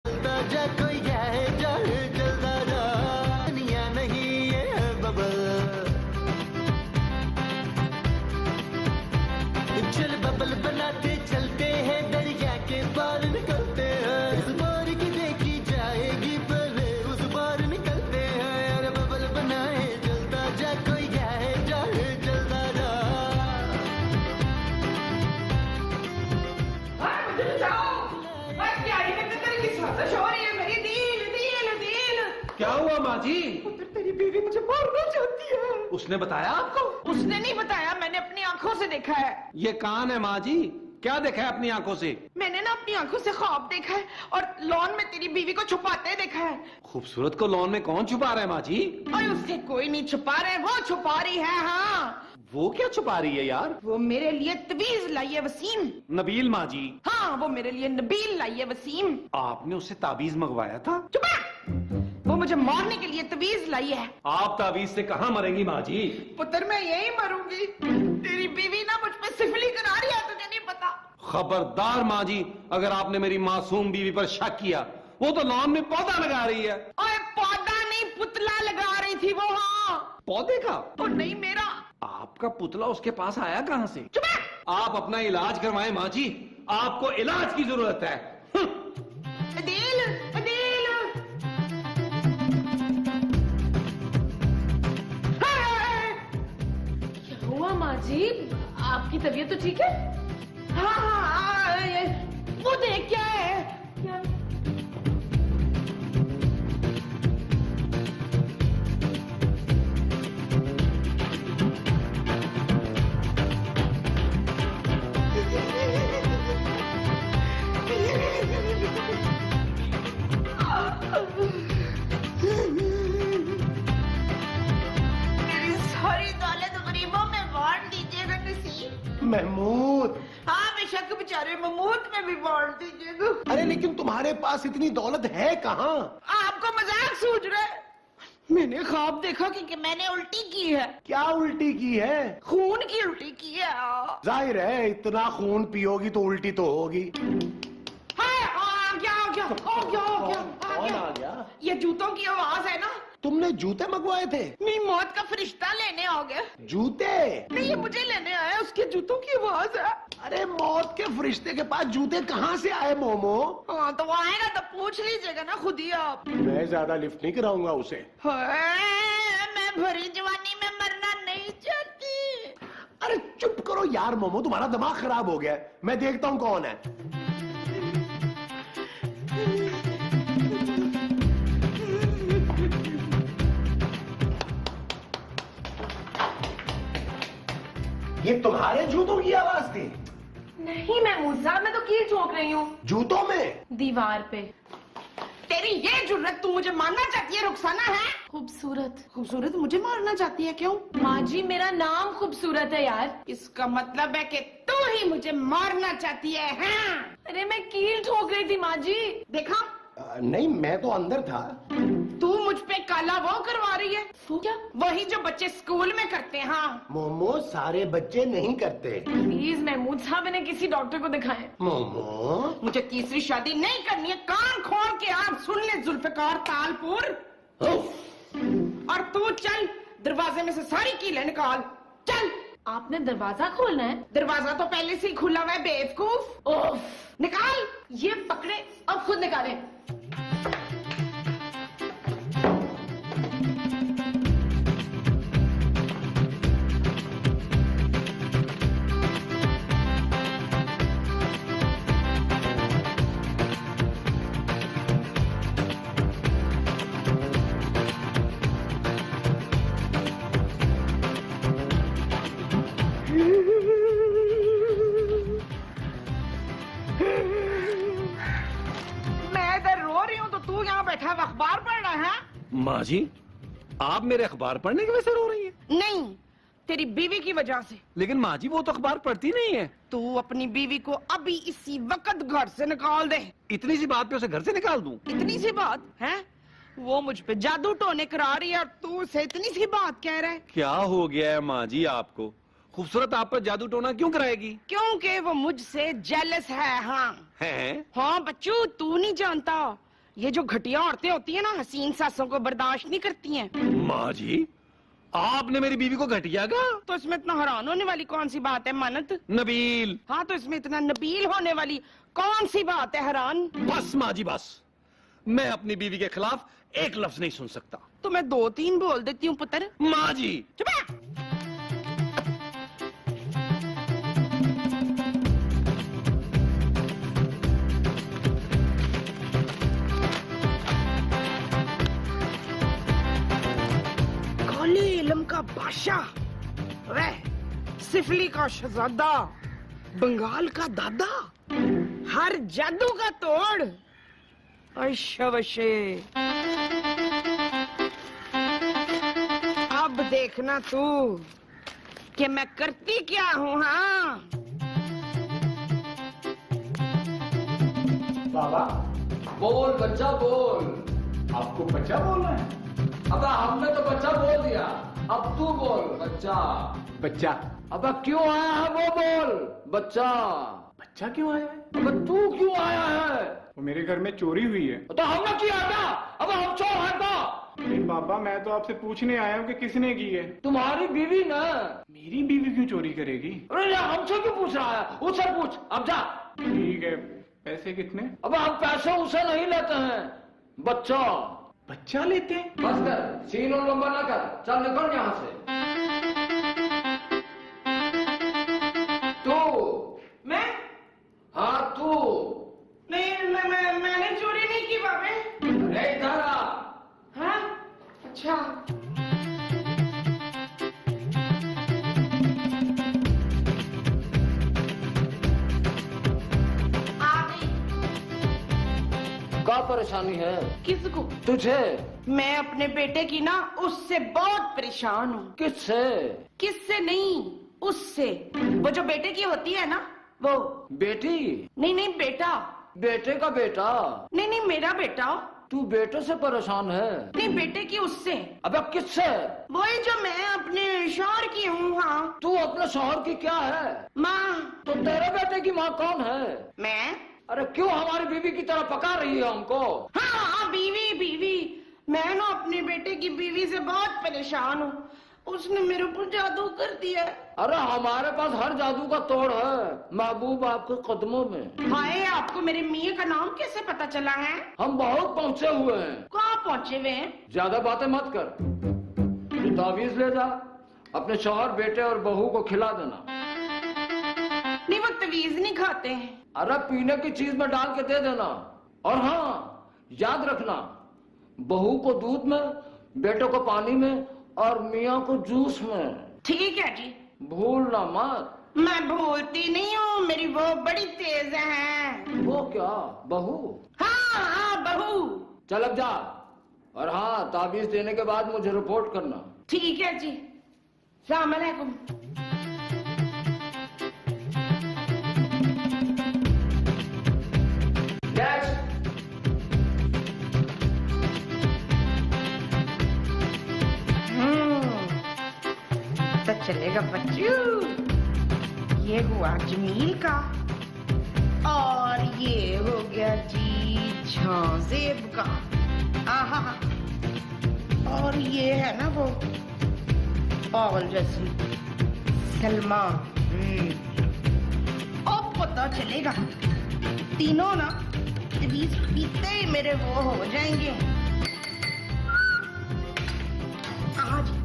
जा कोई है जान जलदा जा दुनिया नहीं ये बबल चल बबल बनाते चलते हैं दरिया के पार निकलते हैं इस बार की देखी जाएगी पहले उस बार निकलते हैं यार बबल बनाए जलदा जा कोई है जान जलदा जा क्या हुआ माँ जी? तेरी बीवी मुझे मारना चाहती है। उसने बताया आपको? उसने नहीं बताया, मैंने अपनी आंखों से देखा है। ये कान है माँ जी, क्या देखा है अपनी आंखों से? मैंने ना अपनी आंखों से ख्वाब देखा है और लॉन में तेरी बीवी को छुपाते देखा है। खूबसूरत को लॉन में कौन छुपा रहा है माँ जी? और उससे कोई नहीं छुपा रहे, वो छुपा रही है। हाँ, वो क्या छुपा रही है यार? वो मेरे लिए तवीज लाई है वसीम। नबील माँ जी? हाँ, वो मेरे लिए नबील लाई है वसीम। आपने उससे ताबीज मंगवाया था? चुप! वो मुझे मारने के लिए तवीज लाई है। आप ताबीज से कहाँ मरेंगी माँ जी? पुत्र मैं यही मरूंगी। तेरी बीवी ना मुझ पे सिफली करा रही है, तुझे नहीं पता। खबरदार माँ जी, अगर आपने मेरी मासूम बीवी पर शक किया, वो तो लॉन में पौधा लगा रही है। ओए पौधा नहीं, पुतला लगा रही थी वो। हाँ, पौधे का? और नहीं मेरा। आपका पुतला उसके पास आया कहाँ से? चुप! आप अपना इलाज करवाएं माँ जी, आपको इलाज की जरूरत है। अदील, अदील। क्या हुआ माँ जी? आपकी तबीयत तो ठीक है? हाँ हाँ, वो देख क्या है? क्या? मेरी सारी दौलत गरीबों में बांट दीजिएगा नसीब। महमूद, हाँ बेशक बेचारे महमूद में भी बांट दीजिएगा। अरे लेकिन तुम्हारे पास इतनी दौलत है कहाँ? आपको मजाक सूझ रहा है? मैंने ख्वाब देखा कि मैंने उल्टी की है। क्या उल्टी की है? खून की उल्टी की है। जाहिर है इतना खून पियोगी तो उल्टी तो होगी। हाँ, क्या हो गया? हो गया, हो गया, कौन आ गया? ये जूतों की आवाज है ना? तुमने जूते मंगवाए थे? नहीं, मौत का फरिश्ता लेने आ गया। जूते? नहीं, ये मुझे लेने आया, उसके जूतों की आवाज है। अरे मौत के फरिश्ते के पास जूते कहाँ से आए मोमो? हाँ, तो वो आएगा तो पूछ लीजिएगा ना खुद ही आप। मैं ज्यादा लिफ्ट नहीं कराऊंगा उसे। मैं भरी जवानी में मरना नहीं चाहती। अरे चुप करो यार मोमो, तुम्हारा दिमाग खराब हो गया है। मैं देखता हूँ कौन है। ये तुम्हारे जूतों की आवाज थी? नहीं महमूद साहब, मैं तो कील ठोक रही हूँ जूतों में? दीवार पे। तेरी ये जुर्रत, तू मुझे मारना चाहती है रुखसाना? है खूबसूरत। खूबसूरत मुझे मारना चाहती है? क्यों? माँ जी मेरा नाम खूबसूरत है यार। इसका मतलब है कि तू ही मुझे मारना चाहती है। हाँ? अरे मैं कील ठोक रही थी माँ जी। देखा, नहीं मैं तो अंदर था। तू मुझ पे काला वो करवा रही है। वो क्या? वही जो बच्चे स्कूल में करते हैं। हाँ, मोमो सारे बच्चे नहीं करते। प्लीज महमूद साहब, इन्हें किसी डॉक्टर को दिखाएं। मोमो मुझे तीसरी शादी नहीं करनी है। कान खोल के आप सुन ले जुल्फकार तालपुर। और तू चल, दरवाजे में से सारी कीलें निकाल। चल। आपने दरवाजा खोलना है? दरवाजा तो पहले से ही खुला हुआ है बेवकूफ। ओह, निकाल। ये पकड़े, अब खुद निकालें। मैं इधर रो रही हूँ तो तू यहाँ बैठा है अखबार पढ़ रहा है? माँ जी, आप मेरे अखबार पढ़ने की वजह से रो रही हैं? नहीं, तेरी बीवी की वजह से। लेकिन माँ जी वो तो अखबार पढ़ती नहीं है। तू अपनी बीवी को अभी इसी वक्त घर से निकाल दे। इतनी सी बात पे उसे घर से निकाल दूं? इतनी सी बात है? वो मुझ पे जादू टोने करा रही है और तू उसे इतनी सी बात कह रहा है। क्या हो गया है माँ जी आपको? खूबसूरत आप पर जादू टोना क्यों कराएगी? क्योंकि वो मुझसे जेलस है। हाँ हैं? हाँ बच्चू, तू नहीं जानता, ये जो घटिया औरतें होती है ना, हसीन सासों को बर्दाश्त नहीं करती हैं। माँ जी, आपने मेरी बीवी को घटिया कहा? तो इसमें इतना हैरान होने वाली कौन सी बात है मानत? नबील। हाँ, तो इसमें इतना नबील होने वाली कौन सी बात है हैरान? बस माँ जी बस, मैं अपनी बीवी के खिलाफ एक लफ्ज नहीं सुन सकता। तो मैं 2-3 बोल देती हूँ पुत्र। माँ जी। चुप रह। इलम का बादशाह, वह सिफली का शहजादा, बंगाल का दादा, हर जादू का तोड़। अशवशे, अब देखना तू कि मैं करती क्या हूँ। हाँ, बाबा बोल बच्चा बोल। आपको बच्चा बोलना है? अबे हमने तो बच्चा बोल दिया, अब तू बोल बच्चा। बच्चा? अबे क्यों आया है वो बोल बच्चा। बच्चा क्यों आया है? अबे तू क्यों आया है? वो मेरे घर में चोरी हुई है। तो हमने किया था? अबे हम चोर हैं का? नहीं बाबा, मैं तो आपसे पूछने आया हूँ कि किसने की है। तुम्हारी बीवी ने। मेरी बीवी क्यों चोरी करेगी? अरे यार हमसे क्यों पूछ रहा है? उससे पूछ, अब जा। ठीक है, पैसे कितने? अबे हम पैसे उसे नहीं लेते हैं बच्चा। बच्चा लेते हैं? बस कर, सीन और लंबा ना कर, चल निकल यहाँ से। तू। मैं? हाँ तू। नहीं, मैंने चोरी नहीं की बाबे। अरे इधर आ। हाँ, अच्छा। क्या परेशानी है? किसको? तुझे। मैं अपने बेटे की ना उससे बहुत परेशान हूँ। किससे? किससे नहीं, उससे। वो जो बेटे की होती है ना, वो। बेटी? नहीं, बेटा। बेटे का बेटा? नहीं, मेरा बेटा। तू बेटे से परेशान है? नहीं, बेटे की उससे। अबे किससे? वही जो मैं अपने शौहर की हूँ। हाँ। तू अपने शौहर की क्या है? माँ। तो तेरे बेटे की माँ कौन है? मैं। अरे क्यों हमारी बीवी की तरह पका रही है हमको? हाँ, बीवी। मैं ना अपने बेटे की बीवी से बहुत परेशान हूँ। उसने मेरे ऊपर जादू कर दिया। अरे हमारे पास हर जादू का तोड़ है महबूब आपके कदमों में। हाय, आपको मेरे मियाँ का नाम कैसे पता चला है? हम बहुत पहुँचे हुए हैं। कहाँ पहुँचे हुए हैं? ज्यादा बातें मत कर, ये तावीज ले जा, अपने शौहर, बेटे और बहू को खिला देना। नहीं, वो तवीज नहीं खाते हैं। अरे पीने की चीज में डाल के दे देना। और हाँ, याद रखना, बहू को दूध में, बेटे को पानी में और मियाँ को जूस में। ठीक है जी। भूलना मत। मैं भूलती नहीं हूँ, मेरी वो बड़ी तेज है। वो क्या? बहू? हाँ, बहू। चल अब जा। और हाँ, ताबीज देने के बाद मुझे रिपोर्ट करना। ठीक है जी। सलाम अलैकुम। तो चलेगा बच्चू। ये हुआ जमील का, और ये हो गया जी झांजेब का। आहा, और ये है ना वो पागल जैसी सलमा। अब पता चलेगा। तीनों ना बीस पीते ही मेरे वो हो जाएंगे आज।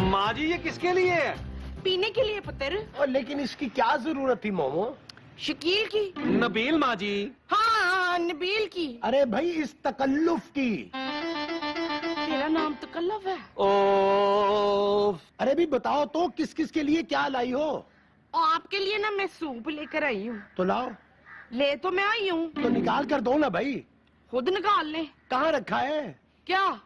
माँ जी, ये किसके लिए है? पीने के लिए पुत्र। और लेकिन इसकी क्या जरूरत थी मोमो? शकील की। नबील माँ जी। हाँ, नबील की। अरे भाई, इस तकल्लुफ की। तेरा नाम तकल्लुफ है? ओ, अरे भी बताओ तो, किस किस के लिए क्या लाई हो? आपके लिए ना मैं सूप लेकर आई हूँ। तो लाओ। ले तो मैं आई हूँ। तो निकाल कर दो ना भाई। खुद निकाल ले। कहाँ रखा है? क्या?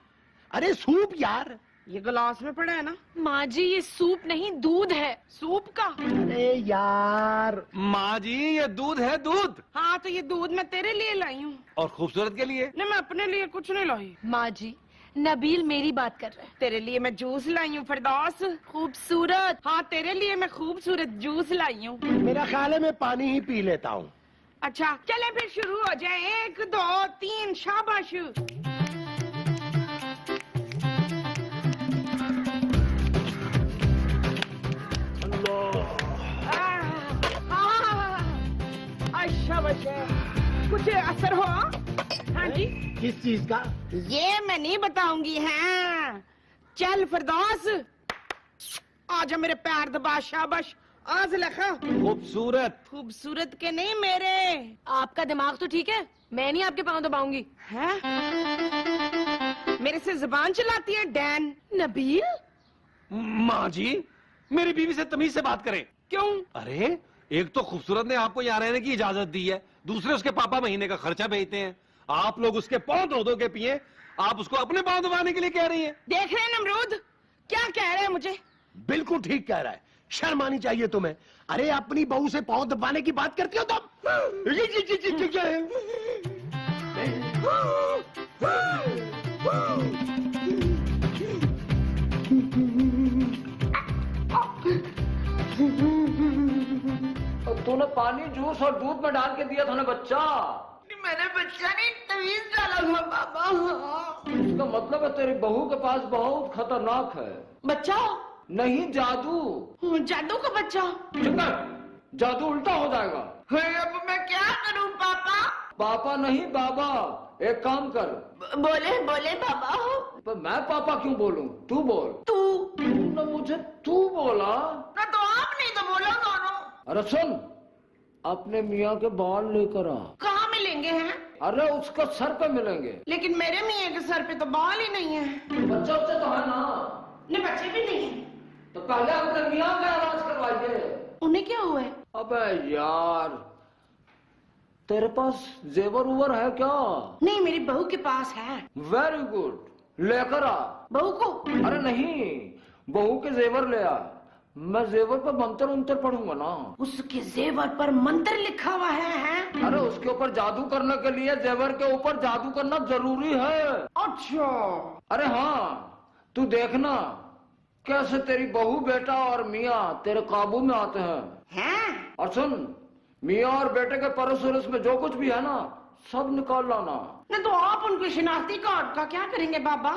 अरे सूप यार। ये गिलास में पड़ा है ना? माँ जी ये सूप नहीं दूध है। सूप का? अरे यार, माँ जी ये दूध है, दूध। हाँ तो ये दूध मैं तेरे लिए लाई हूँ। और खूबसूरत के लिए? नहीं मैं अपने लिए कुछ नहीं लाई। माँ जी नबील मेरी बात कर रहा है। तेरे लिए मैं जूस लाई हूँ फिरदौस। खूबसूरत। हाँ तेरे लिए मैं खूबसूरत जूस लाई हूँ। मेरा ख्याल है मैं पानी ही पी लेता हूँ। अच्छा चले फिर शुरू हो जाए। 1 2 3 शाबाश। अच्छा बच्चे कुछ असर हो? हाँ जी। किस चीज का? ये मैं नहीं बताऊंगी। हाँ चल फिरदौस आजा मेरे पैर दबा। शाबाश। आज लखा। खूबसूरत। खूबसूरत के नहीं मेरे। आपका दिमाग तो ठीक है, मैं नहीं आपके पाँव दबाऊंगी। हैं? मेरे से जुबान चलाती है डैन। नबील माँ जी मेरी बीवी से तमीज से बात करें। क्यों? अरे एक तो खूबसूरत ने आपको यहाँ रहने की इजाजत दी है, दूसरे उसके पापा महीने का खर्चा भेजते हैं। आप लोग उसके पाँव धो धो के पिए, आप उसको अपने पाँव दबाने के लिए कह रही हैं। देख रहे हैं नमरूद क्या कह रहे हैं मुझे? बिल्कुल ठीक कह रहा है, शर्म आनी चाहिए तुम्हें। अरे अपनी बहू से पाँव दबाने की बात करती हो तुम? तूने पानी जूस और दूध में डाल के दिया था ना बच्चा। मैंने बच्चा नहीं तमीज डाला था बाबा। इसका मतलब है तेरी बहू के पास बहुत खतरनाक है। बच्चा? नहीं जादू। जादू का बच्चा? चुप कर, जादू उल्टा हो जाएगा। अब मैं क्या करूं पापा? पापा नहीं बाबा। एक काम कर। बोले बोले बाबा। पर मैं पापा क्यों बोलूं? तू बोल। तूने मुझे तू बोला ना तो आप नहीं तो बोलो दोनों। अरे सुन, अपने मियाँ के बाल लेकर आ। कहाँ मिलेंगे हैं? अरे उसका सर पे मिलेंगे। लेकिन मेरे मियाँ के सर पे तो बाल ही नहीं है। बच्चा बच्चा तो है ना। नहीं बच्चे भी नहीं है। तो पहले अपने मियाँ का इलाज करवाइए। उन्हें क्या हुआ है? अबे यार, तेरे पास जेवर उवर है क्या? नहीं मेरी बहू के पास है। वेरी गुड, लेकर आ। बहू को? अरे नहीं, बहू के जेवर ले आ। मैं जेवर पर मंत्र उंतर पढ़ूंगा ना। उसके जेवर पर मंत्र लिखा हुआ है? अरे उसके ऊपर जादू करने के लिए जेवर के ऊपर जादू करना जरूरी है। अच्छा। अरे हाँ, तू देखना कैसे तेरी बहू बेटा और मियाँ तेरे काबू में आते हैं। और सुन, मियाँ और बेटे के परस उरस में जो कुछ भी है ना, सब निकाल लाना। नहीं तो आप उनके शिनाख्ती कार्ड का क्या करेंगे बाबा?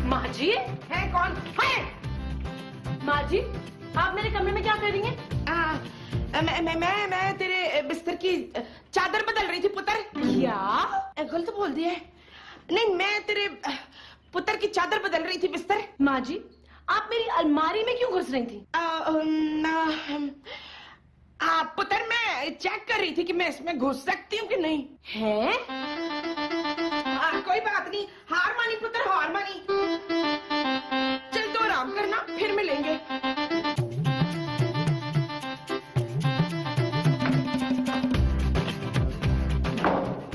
माँ जी? है कौन है? माँ जी आप मेरे कमरे में क्या कर रही हैं? मैं तेरे बिस्तर की चादर बदल रही थी पुत्र। क्या? गलत बोल दिया है। नहीं मैं तेरे पुत्र की चादर बदल रही थी बिस्तर। माँ जी आप मेरी अलमारी में क्यों घुस रही थी? पुत्र मैं चेक कर रही थी कि मैं इसमें घुस सकती हूँ कि नहीं। है? कोई बात नहीं, हार मानी पुत्र हार मानी। चल तो आराम करना, फिर मिलेंगे।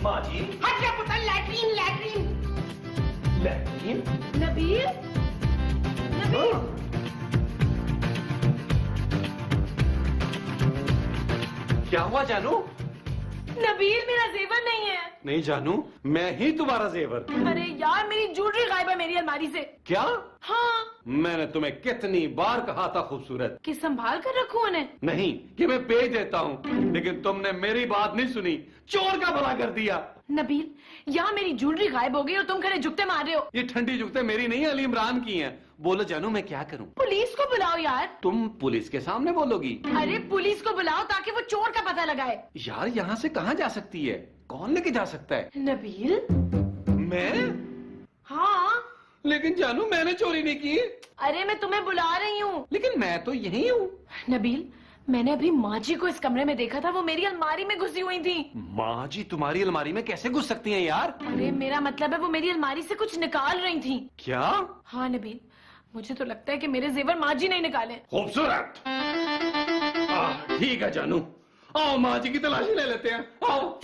माँ जी। हट जा पुत्र, latrine latrine. Latrine? Nabeel? Nabeel? क्या हुआ जानू? नबील मेरा जेवर नहीं है। नहीं जानू, मैं ही तुम्हारा जेवर। अरे यार मेरी ज्वेलरी गायब है मेरी अलमारी से। क्या? हाँ। मैंने तुम्हें कितनी बार कहा था खूबसूरत कि संभाल कर रखूं उन्हें। नहीं कि मैं भेज देता हूँ, लेकिन तुमने मेरी बात नहीं सुनी, चोर का भला कर दिया। नबील यहाँ मेरी ज्वेलरी गायब हो गई और तुम खड़े जुगते मार रहे हो। ये ठंडी जुगते मेरी नहीं अली इमरान की हैं। बोलो जानू मैं क्या करूँ? पुलिस को बुलाओ यार। तुम पुलिस के सामने बोलोगी? अरे पुलिस को बुलाओ ताकि वो चोर का पता लगाए। यार यहाँ से कहाँ जा सकती है? कौन लेके जा सकता है? नबील? मैं? हाँ। लेकिन जानू मैंने चोरी नहीं की। अरे मैं तुम्हें बुला रही हूँ। लेकिन मैं तो यही हूँ। नबील मैंने अभी माँ जी को इस कमरे में देखा था, वो मेरी अलमारी में घुसी हुई थी। माँ जी तुम्हारी अलमारी में कैसे घुस सकती हैं यार? अरे मेरा मतलब है वो मेरी अलमारी से कुछ निकाल रही थी। क्या? हाँ नबील मुझे तो लगता है कि मेरे जेवर माँ जी नहीं निकाले। खूबसूरत। ठीक है जानू, आओ माँ जी की तलाशी ले लेते हैं, आओ।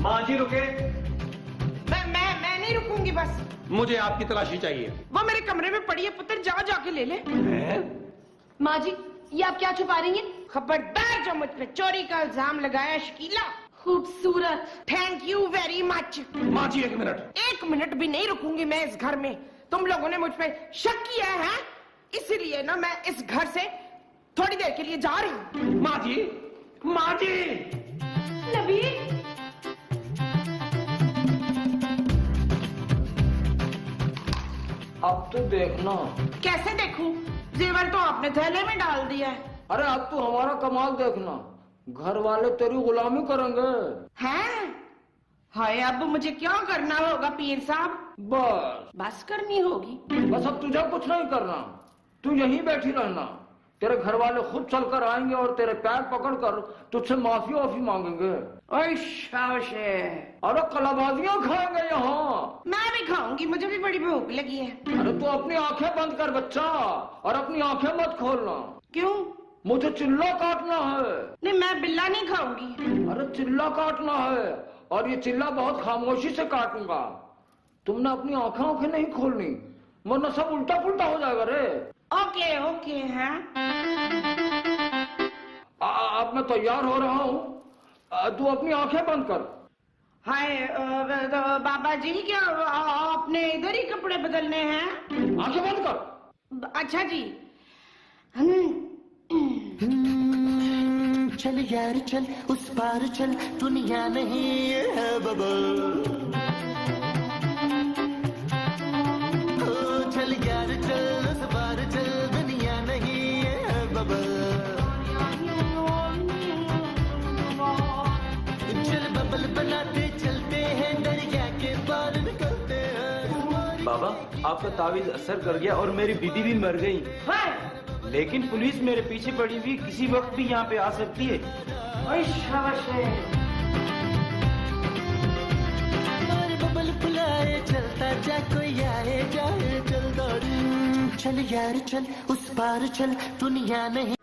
माँ जी रुके। मैं नहीं रुकूंगी बस। मुझे आपकी तलाशी चाहिए। वो मेरे कमरे में पड़ी है पुत्र, जाओ जाके ले ले। माँ जी ये आप क्या छुपा रही हैं? खबरदार जो मुझ पे चोरी का इल्जाम लगाया शकीला। खूबसूरत। Thank you very much. माँ जी 1 मिनट। 1 मिनट भी नहीं रुकूंगी मैं इस घर में। तुम लोगों ने मुझ पे शक किया है, इसीलिए ना मैं इस घर से थोड़ी देर के लिए जा रही हूँ। माँ जी, माँ जी। नबील अब तो देखना। कैसे देखूं? जेवर तो आपने थैले में डाल दिया है। अरे अब तो हमारा कमाल देखना, घर वाले तेरी गुलामी करेंगे। हैं? हाय अब मुझे क्या करना होगा पीर साहब? बस करनी होगी। बस अब तुझे कुछ नहीं करना, तू यहीं बैठी रहना। तेरे घर वाले खुद चलकर आएंगे और तेरे पैर पकड़कर तुझसे माफी वाफी मांगेंगे। ओए शाबाश है। अरे कलाबाजियां खाएंगे यहाँ। मैं भी खाऊंगी, मुझे भी बड़ी भूख लगी है। अरे तू अपनी आंखें बंद कर बच्चा, और अपनी आंखें मत खोलना। क्यों? मुझे चिल्ला काटना है। नहीं मैं बिल्ला नहीं खाऊंगी। अरे चिल्ला काटना है, और ये चिल्ला बहुत खामोशी से काटूंगा। तुमने अपनी आंखें नहीं खोलनी, वरना सब उल्टा पुल्टा हो जाएगा रे। ओके ओके है। अब मैं तैयार हो रहा हूँ, तू अपनी आंखें बंद कर। हाय तो बाबा जी क्या आपने इधर ही कपड़े बदलने हैं? आंखें बंद कर। अच्छा जी। चल यार चल उस पार चल, दुनिया नहीं है बबल। ओ चल यार चल उस पार चल, दुनिया नहीं है बबल। चल बबल बनाते चलते हैं, दरिया के पार निकलते हैं। बाबा आपका तावीज असर कर गया और मेरी बीवी भी मर गई, लेकिन पुलिस मेरे पीछे पड़ी हुई, किसी वक्त भी यहाँ पे आ सकती है। ओए शाबाश है। और बबल बुलाए चलता जा, कोई आए जाए चल दौड़। चल यार चल उस पार चल, दुनिया नहीं